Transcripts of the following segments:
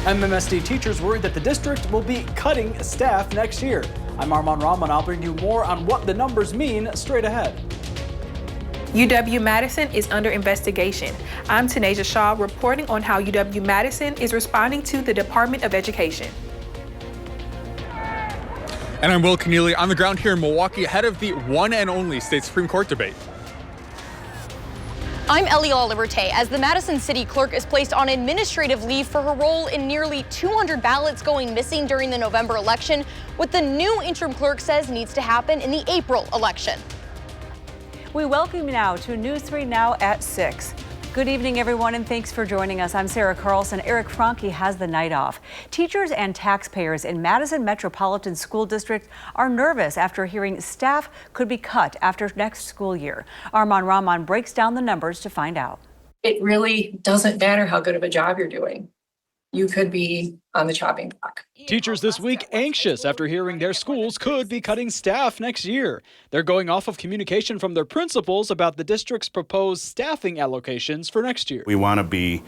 MMSD teachers worried that the district will be cutting staff next year. I'm Arman Rahman. I'll bring you more on what the numbers mean straight ahead. UW-Madison is under investigation. I'm Tanisha Shaw reporting on how UW-Madison is responding to the Department of Education. And I'm Will Keneally on the ground here in Milwaukee ahead of the one and only state Supreme Court debate. I'm Ellie Liberté, as the Madison City Clerk is placed on administrative leave for her role in nearly 200 ballots going missing during the November election, what the new interim clerk says needs to happen in the April election. We welcome you now to News 3 Now at 6. Good evening, everyone, and thanks for joining us. I'm Sarah Carlson. Eric Franke has the night off. Teachers and taxpayers in Madison Metropolitan School District are nervous after hearing staff could be cut after next school year. Arman Rahman breaks down the numbers to find out. It really doesn't matter how good of a job you're doing. You could be on the chopping block. Teachers this week anxious after hearing their schools could be cutting staff next year. They're going off of communication from their principals about the district's proposed staffing allocations for next year. We want to be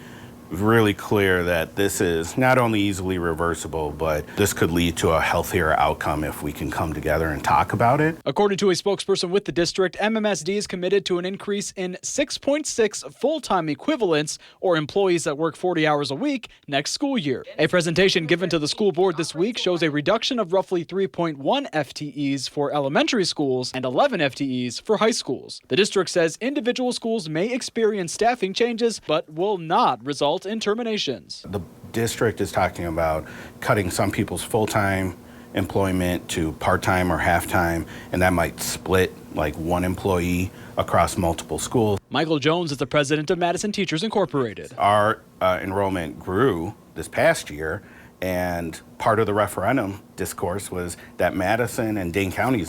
really clear that this is not only easily reversible, but this could lead to a healthier outcome if we can come together and talk about it. According to a spokesperson with the district, MMSD is committed to an increase in 6.6 full-time equivalents, or employees that work 40 hours a week, next school year. A presentation given to the school board this week shows a reduction of roughly 3.1 FTEs for elementary schools and 11 FTEs for high schools. The district says individual schools may experience staffing changes, but will not result in terminations. The district is talking about cutting some people's full-time employment to part-time or half-time, and that might split like one employee across multiple schools. Michael Jones is the president of Madison Teachers Incorporated. Our enrollment grew this past year, and part of the referendum discourse was that Madison and Dane County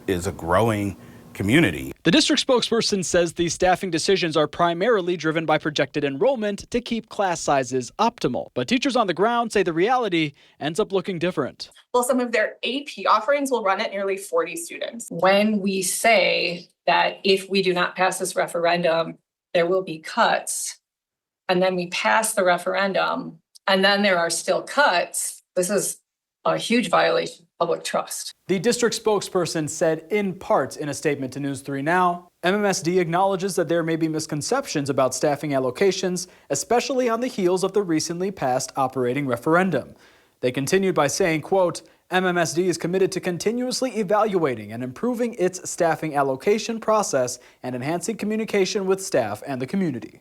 is a growing community. The district spokesperson says these staffing decisions are primarily driven by projected enrollment to keep class sizes optimal. But teachers on the ground say the reality ends up looking different. Well, some of their AP offerings will run at nearly 40 students. When we say that if we do not pass this referendum, there will be cuts, and then we pass the referendum, and then there are still cuts, this is a huge violation of public trust. The district spokesperson said in part in a statement to News 3 Now, MMSD acknowledges that there may be misconceptions about staffing allocations, especially on the heels of the recently passed operating referendum. They continued by saying, quote, MMSD is committed to continuously evaluating and improving its staffing allocation process and enhancing communication with staff and the community.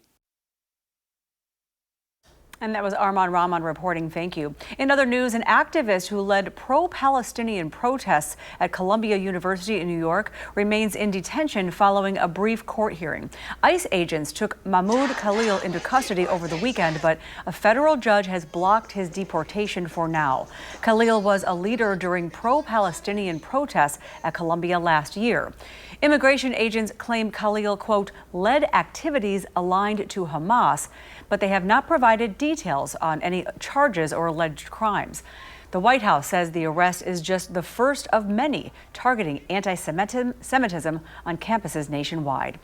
And that was Arman Rahman reporting. Thank you. In other news, an activist who led pro-Palestinian protests at Columbia University in New York remains in detention following a brief court hearing. ICE agents took Mahmoud Khalil into custody over the weekend, but a federal judge has blocked his deportation for now. Khalil was a leader during pro-Palestinian protests at Columbia last year. Immigration agents claim Khalil, quote, led activities aligned to Hamas, but they have not provided details on any charges or alleged crimes. The White House says the arrest is just the first of many targeting anti-Semitism on campuses nationwide.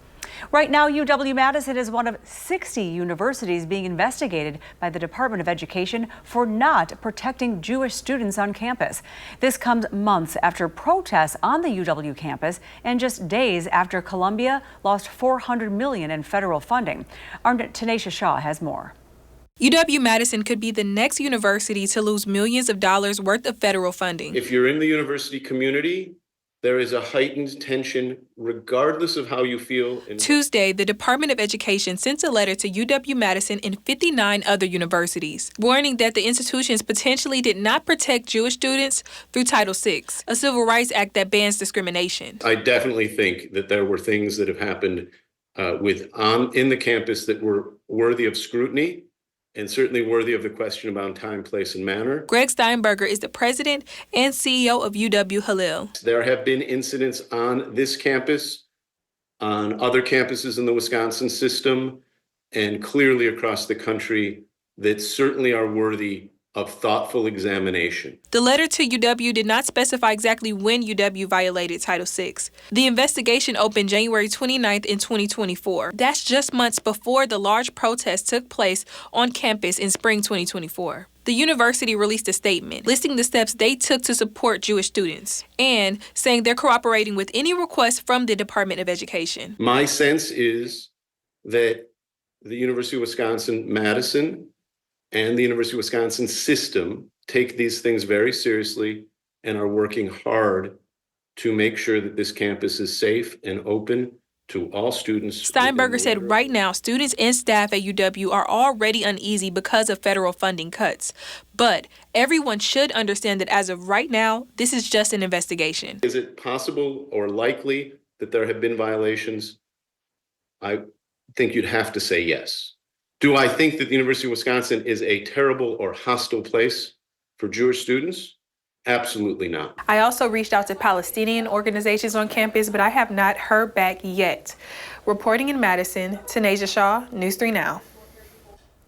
Right now, UW-Madison is one of 60 universities being investigated by the Department of Education for not protecting Jewish students on campus. This comes months after protests on the UW campus and just days after Columbia lost $400 million in federal funding. Our Tanisha Shaw has more. UW-Madison could be the next university to lose millions of dollars worth of federal funding. If you're in the university community, there is a heightened tension regardless of how you feel. Tuesday, the Department of Education sent a letter to UW-Madison and 59 other universities, warning that the institutions potentially did not protect Jewish students through Title VI, a civil rights act that bans discrimination. I definitely think that there were things that have happened in the campus that were worthy of scrutiny, and certainly worthy of the question about time, place, and manner. Greg Steinberger is the president and CEO of UW-Hillel. There have been incidents on this campus, on other campuses in the Wisconsin system, and clearly across the country that certainly are worthy of thoughtful examination. The letter to UW did not specify exactly when UW violated Title VI. The investigation opened January 29th in 2024. That's just months before the large protest took place on campus in spring 2024. the university released a statement listing the steps they took to support Jewish students and saying they're cooperating with any requests from the Department of Education. My sense is that the University of Wisconsin-Madison and the University of Wisconsin system take these things very seriously and are working hard to make sure that this campus is safe and open to all students. Steinberger said right now, students and staff at UW are already uneasy because of federal funding cuts. But everyone should understand that as of right now, this is just an investigation. Is it possible or likely that there have been violations? I think you'd have to say yes. Do I think that the University of Wisconsin is a terrible or hostile place for Jewish students? Absolutely not. I also reached out to Palestinian organizations on campus, but I have not heard back yet. Reporting in Madison, Tanasia Shaw, News 3 Now.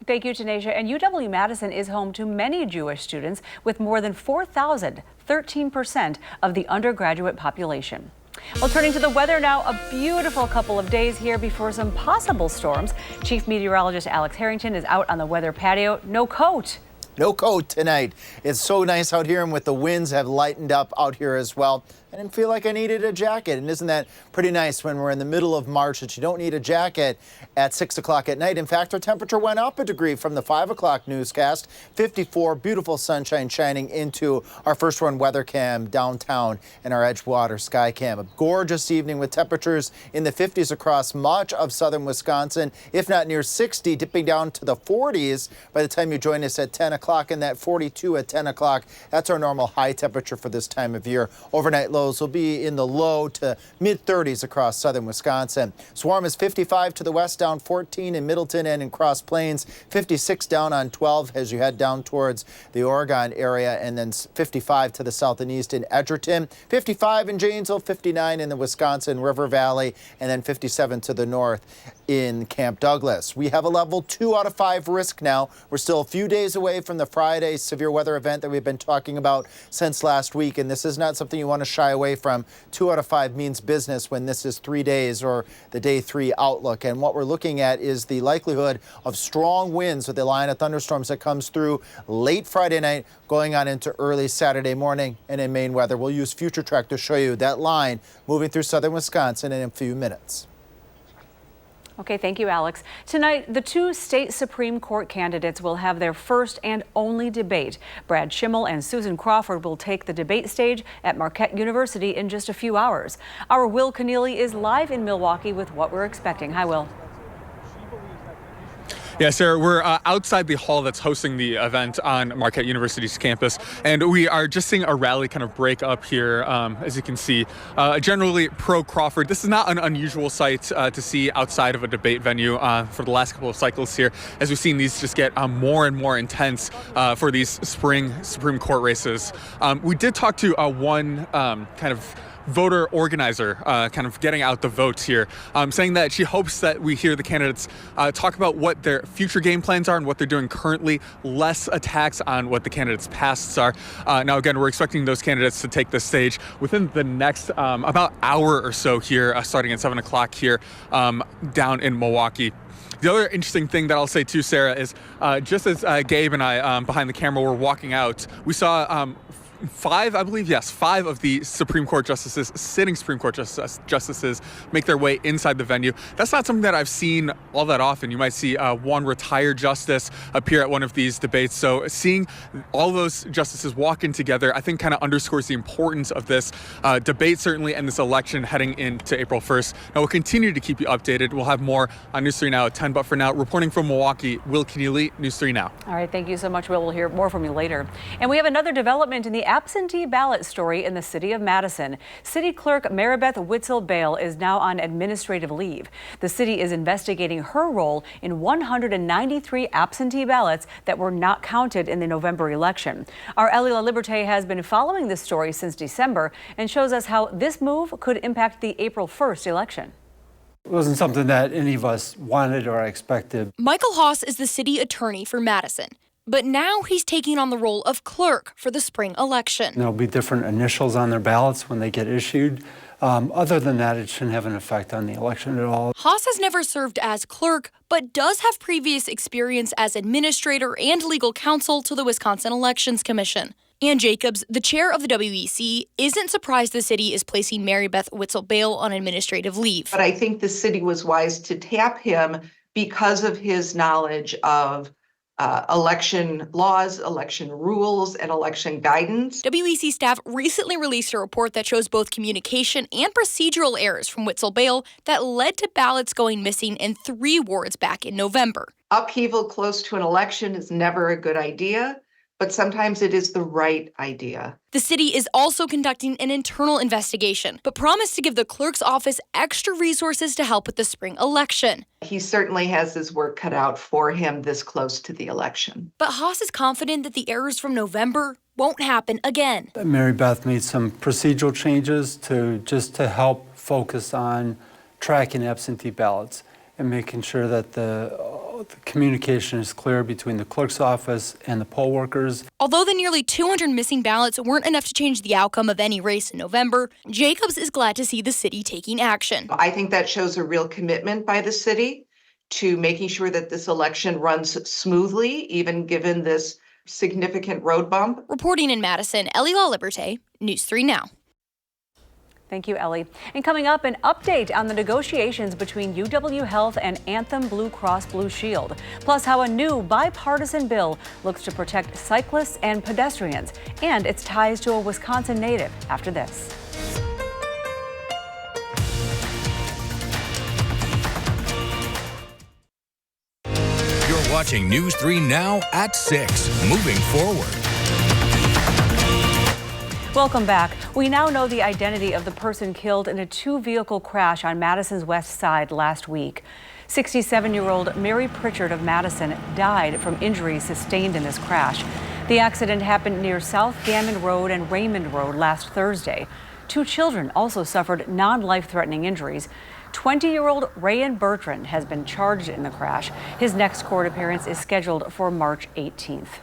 Thank you, Tanasia. And UW-Madison is home to many Jewish students, with more than 4,000, 13% of the undergraduate population. Well, turning to the weather now, a beautiful couple of days here before some possible storms. Chief Meteorologist Alex Harrington is out on the weather patio. No coat. No coat tonight. It's so nice out here, and with the winds have lightened up out here as well. I didn't feel like I needed a jacket, and isn't that pretty nice when we're in the middle of March that you don't need a jacket at 6 o'clock at night? In fact, our temperature went up a degree from the 5 o'clock newscast. 54, beautiful sunshine shining into our first run weather cam downtown and our Edgewater sky cam. A gorgeous evening with temperatures in the 50s across much of southern Wisconsin, if not near 60, dipping down to the 40s by the time you join us at 10 o'clock, and that 42 at 10 o'clock. That's our normal high temperature for this time of year. Overnight lows will be in the low to mid 30s across southern Wisconsin. Swarm is 55 to the west, down 14 in Middleton and in Cross Plains, 56 down on 12 as you head down towards the Oregon area, and then 55 to the south and east in Edgerton, 55 in Janesville, 59 in the Wisconsin River Valley, and then 57 to the north in Camp Douglas. We have a level 2 out of 5 risk now. We're still a few days away from the Friday severe weather event that we've been talking about since last week, and this is not something you want to shy away from. 2 out of 5 means business when this is 3 days or the day 3 outlook. And what we're looking at is the likelihood of strong winds with the line of thunderstorms that comes through late Friday night going on into early Saturday morning. And in Maine weather, we'll use Future Track to show you that line moving through southern Wisconsin in a few minutes. Okay, thank you, Alex. Tonight, the 2 state Supreme Court candidates will have their first and only debate. Brad Schimmel and Susan Crawford will take the debate stage at Marquette University in just a few hours. Our Will Keneally is live in Milwaukee with what we're expecting. Hi, Will. Yeah, Sarah, we're outside the hall that's hosting the event on Marquette University's campus, and we are just seeing a rally kind of break up here, as you can see. Generally pro-Crawford. This is not an unusual sight to see outside of a debate venue for the last couple of cycles here, as we've seen these just get more and more intense for these spring Supreme Court races. We did talk to one kind of voter organizer kind of getting out the votes here, saying that she hopes that we hear the candidates talk about what their future game plans are and what they're doing currently, less attacks on what the candidates' pasts are. Now, again, we're expecting those candidates to take the stage within the next about hour or so here, starting at 7 o'clock here down in Milwaukee. The other interesting thing that I'll say too, Sarah, is just as Gabe and I behind the camera were walking out, we saw 5 of the Supreme Court justices, sitting Supreme Court justices, make their way inside the venue. That's not something that I've seen all that often. You might see one retired justice appear at one of these debates. So seeing all those justices walk in together, I think kind of underscores the importance of this debate, certainly, and this election heading into April 1st. Now, we'll continue to keep you updated. We'll have more on News 3 Now at 10. But for now, reporting from Milwaukee, Will Keneally, News 3 Now. All right, thank you so much, Will. We'll hear more from you later. And we have another development in the absentee ballot story in the city of Madison. City Clerk Maribeth Witzel-Bale is now on administrative leave. The city is investigating her role in 193 absentee ballots that were not counted in the November election. Our Ellie LaLiberte has been following this story since December and shows us how this move could impact the April 1st election. It wasn't something that any of us wanted or expected. Michael Haas is the city attorney for Madison, but now he's taking on the role of clerk for the spring election. There'll be different initials on their ballots when they get issued. Other than that, it shouldn't have an effect on the election at all. Haas has never served as clerk, but does have previous experience as administrator and legal counsel to the Wisconsin Elections Commission. Ann Jacobs, the chair of the WEC, isn't surprised the city is placing Mary Beth Witzel-Bale on administrative leave. But I think the city was wise to tap him because of his knowledge of election laws, election rules, and election guidance. WEC staff recently released a report that shows both communication and procedural errors from Witzel-Bale that led to ballots going missing in 3 wards back in November. Upheaval close to an election is never a good idea, but sometimes it is the right idea. The city is also conducting an internal investigation, but promised to give the clerk's office extra resources to help with the spring election. He certainly has his work cut out for him this close to the election. But Haas is confident that the errors from November won't happen again. Mary Beth made some procedural changes to help focus on tracking absentee ballots and making sure that the communication is clear between the clerk's office and the poll workers. Although the nearly 200 missing ballots weren't enough to change the outcome of any race in November, Jacobs is glad to see the city taking action. I think that shows a real commitment by the city to making sure that this election runs smoothly, even given this significant road bump. Reporting in Madison, Ellie LaLiberte, News 3 Now. Thank you, Ellie. And coming up, an update on the negotiations between UW Health and Anthem Blue Cross Blue Shield. Plus, how a new bipartisan bill looks to protect cyclists and pedestrians and its ties to a Wisconsin native after this. You're watching News 3 Now at 6. Moving forward. Welcome back. We now know the identity of the person killed in a 2-vehicle crash on Madison's west side last week. 67-year-old Mary Pritchard of Madison died from injuries sustained in this crash. The accident happened near South Gammon Road and Raymond Road last Thursday. 2 children also suffered non-life-threatening injuries. 20-year-old Rayan Bertrand has been charged in the crash. His next court appearance is scheduled for March 18th.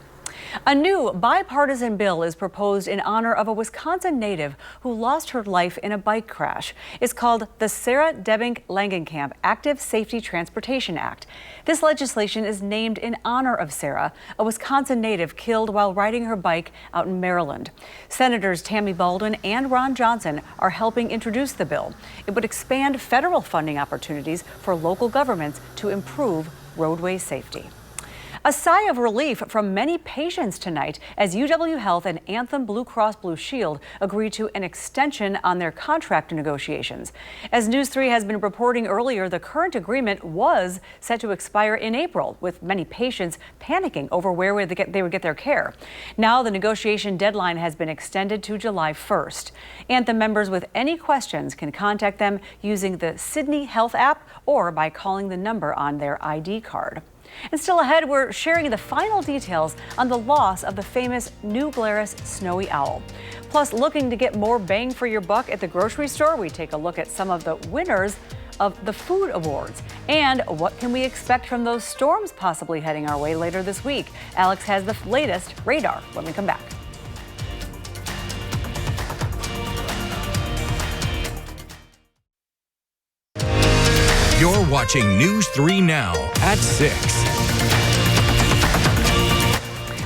A new bipartisan bill is proposed in honor of a Wisconsin native who lost her life in a bike crash. It's called the Sarah Debink Langenkamp Active Safety Transportation Act. This legislation is named in honor of Sarah, a Wisconsin native killed while riding her bike out in Maryland. Senators Tammy Baldwin and Ron Johnson are helping introduce the bill. It would expand federal funding opportunities for local governments to improve roadway safety. A sigh of relief from many patients tonight as UW Health and Anthem Blue Cross Blue Shield agreed to an extension on their contract negotiations. As News 3 has been reporting earlier, the current agreement was set to expire in April, with many patients panicking over where they would get their care. Now the negotiation deadline has been extended to July 1st. Anthem members with any questions can contact them using the Sydney Health app or by calling the number on their ID card. And still ahead, we're sharing the final details on the loss of the famous New Glarus snowy owl. Plus, looking to get more bang for your buck at the grocery store, we take a look at some of the winners of the food awards. And what can we expect from those storms possibly heading our way later this week? Alex has the latest radar when we come back. You're watching News 3 Now at 6.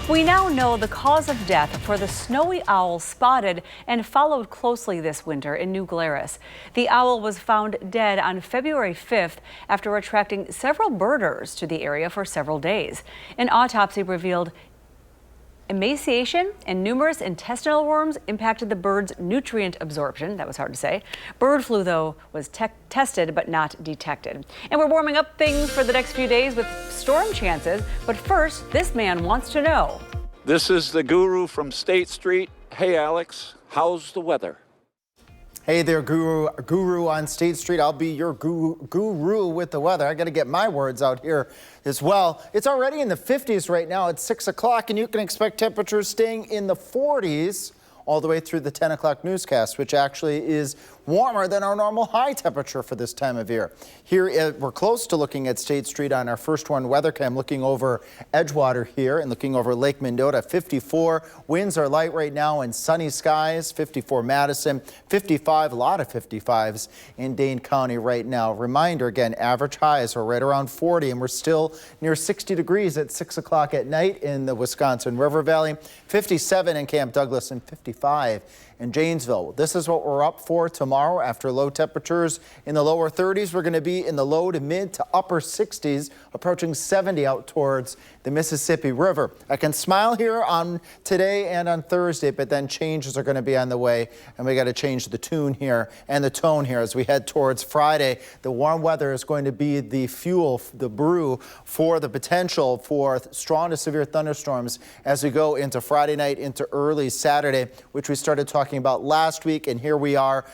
We now know the cause of death for the snowy owl spotted and followed closely this winter in New Glarus. The owl was found dead on February 5th after attracting several birders to the area for several days. An autopsy revealed emaciation and numerous intestinal worms impacted the bird's nutrient absorption. That was hard to say. Bird flu, though, was tested but not detected. And we're warming up things for the next few days with storm chances. But first, this man wants to know. This is the guru from State Street. Hey, Alex, how's the weather? Hey there, guru on State Street. I'll be your guru with the weather. I got to get my words out here as well. It's already in the 50s right now at 6 o'clock, and you can expect temperatures staying in the 40s all the way through the 10 o'clock newscast, which actually is warmer than our normal high temperature for this time of year. Here, we're close to looking at State Street on our first one weather cam, looking over Edgewater here and looking over Lake Mendota. 54. Winds are light right now and sunny skies. 54 Madison, 55, a lot of 55s in Dane County right now. Reminder again, average highs are right around 40, and we're still near 60 degrees at 6 o'clock at night in the Wisconsin River Valley. 57 in Camp Douglas and 55 in Janesville. This is what we're up for tomorrow. After low temperatures in the lower 30s, we're going to be in the low to mid to upper 60s, approaching 70 out towards the Mississippi River. I can smile here on today and on Thursday, but then changes are going to be on the way, and we got to change the tune here and the tone here as we head towards Friday. The warm weather is going to be the fuel, the brew for the potential for strong to severe thunderstorms as we go into Friday night into early Saturday, which we started talking about last week, and here we are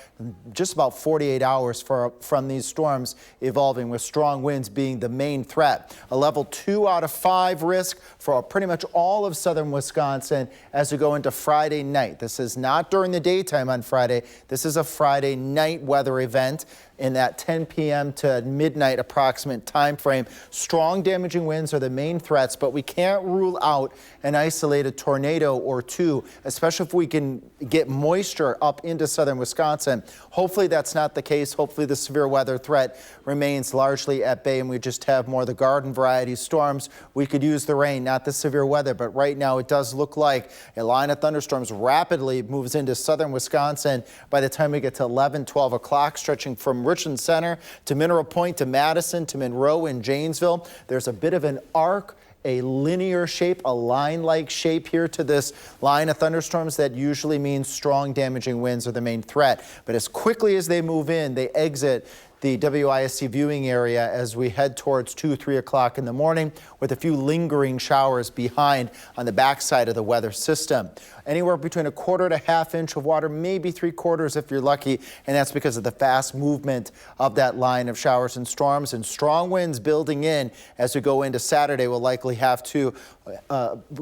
just about 48 hours from these storms evolving, with strong winds being the main threat. A level 2 out of 5 risk for pretty much all of southern Wisconsin as we go into Friday night. This is not during the daytime on Friday. This is a Friday night weather event in that 10 p.m. to midnight approximate time frame. Strong damaging winds are the main threats, but we can't rule out an isolated tornado or two, especially if we can get moisture up into southern Wisconsin. Hopefully that's not the case. Hopefully the severe weather threat remains largely at bay and we just have more of the garden variety storms. We could use the rain, not the severe weather, but right now it does look like a line of thunderstorms rapidly moves into southern Wisconsin by the time we get to 11, 12 o'clock, stretching from Richland Center to Mineral Point to Madison to Monroe and Janesville. There's a bit of an arc, a linear shape, a line-like shape here to this line of thunderstorms that usually means strong damaging winds are the main threat. But as quickly as they move in, they exit the WISC viewing area as we head towards 2, 3 o'clock in the morning, with a few lingering showers behind on the backside of the weather system. Anywhere between 1/4 to 1/2 inch of water, maybe 3/4 if you're lucky, and that's because of the fast movement of that line of showers and storms, and strong winds building in as we go into Saturday. We'll likely have to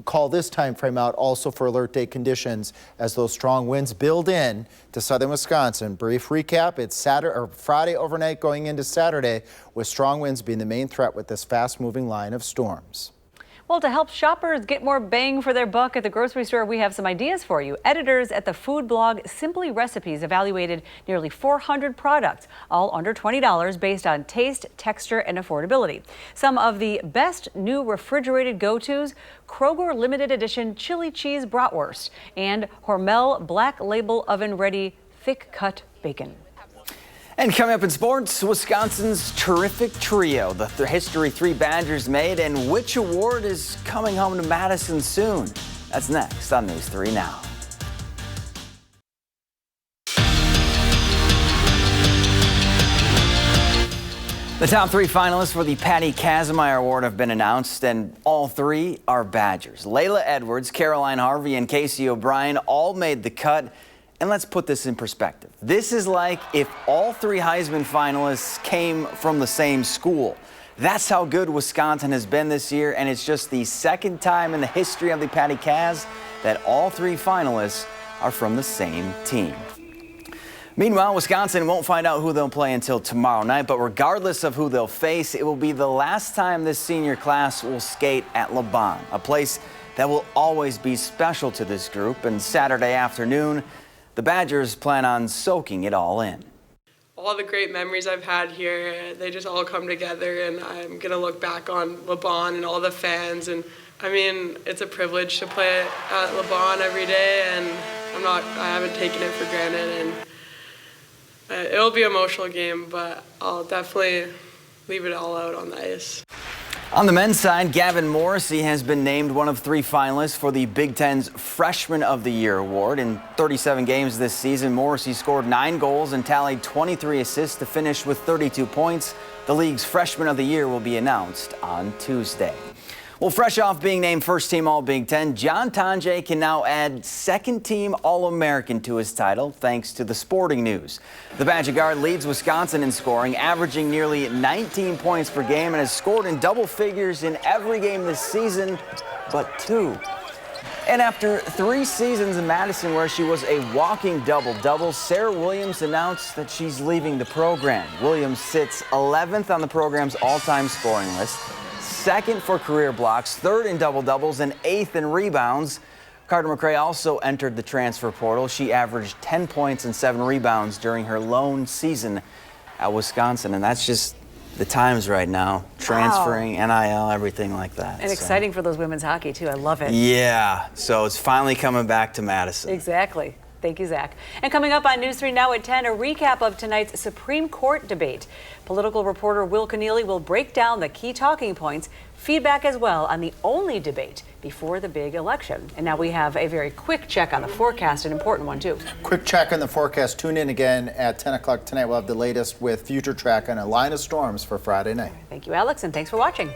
call this time frame out also for alert day conditions as those strong winds build in to southern Wisconsin. Brief recap, it's Friday overnight going into Saturday, with strong winds being the main threat with this fast moving line of storms. Well, to help shoppers get more bang for their buck at the grocery store, we have some ideas for you. Editors at the food blog Simply Recipes evaluated nearly 400 products, all under $20, based on taste, texture, and affordability. Some of the best new refrigerated go-tos: Kroger limited edition chili cheese bratwurst and Hormel Black Label oven ready thick cut bacon. And coming up in sports, Wisconsin's terrific trio, the history 3 Badgers made, and which award is coming home to Madison soon. That's next on News 3 Now. The top 3 finalists for the Patty Kazmaier Award have been announced, and all 3 are Badgers. Layla Edwards, Caroline Harvey, and Casey O'Brien all made the cut. And let's put this in perspective. This is like if all 3 Heisman finalists came from the same school. That's how good Wisconsin has been this year, and it's just the second time in the history of the Patty Kaz that all 3 finalists are from the same team. Meanwhile, Wisconsin won't find out who they'll play until tomorrow night, but regardless of who they'll face, it will be the last time this senior class will skate at Le Bon, a place that will always be special to this group. And Saturday afternoon, the Badgers plan on soaking it all in. All the great memories I've had here, they just all come together, and I'm going to look back on Le Bon and all the fans. And I mean, it's a privilege to play at Le Bon every day, and I haven't taken it for granted. And it'll be an emotional game, but I'll definitely leave it all out on the ice. On the men's side, Gavin Morrissey has been named one of 3 finalists for the Big Ten's Freshman of the Year award. In 37 games this season, Morrissey scored 9 goals and tallied 23 assists to finish with 32 points. The league's Freshman of the Year will be announced on Tuesday. Well, fresh off being named first team All-Big Ten, John Tonje can now add second team All-American to his title thanks to the Sporting News. The Badger guard leads Wisconsin in scoring, averaging nearly 19 points per game, and has scored in double figures in every game this season but 2. And after 3 seasons in Madison where she was a walking double-double, Sarah Williams announced that she's leaving the program. Williams sits 11th on the program's all-time scoring list, 2nd for career blocks, 3rd in double-doubles, and 8th in rebounds. Carter McRae also entered the transfer portal. She averaged 10 points and 7 rebounds during her lone season at Wisconsin, and that's just the times right now, transferring, NIL, everything like that. And exciting for those women's hockey, too. I love it. Yeah, so it's finally coming back to Madison. Exactly. Thank you, Zach. And coming up on News 3 Now at 10, a recap of tonight's Supreme Court debate. Political reporter Will Keneally will break down the key talking points, feedback as well on the only debate before the big election. And now we have a very quick check on the forecast, an important one, too. Quick check on the forecast. Tune in again at 10 o'clock tonight. We'll have the latest with Future Track and a line of storms for Friday night. Thank you, Alex, and thanks for watching.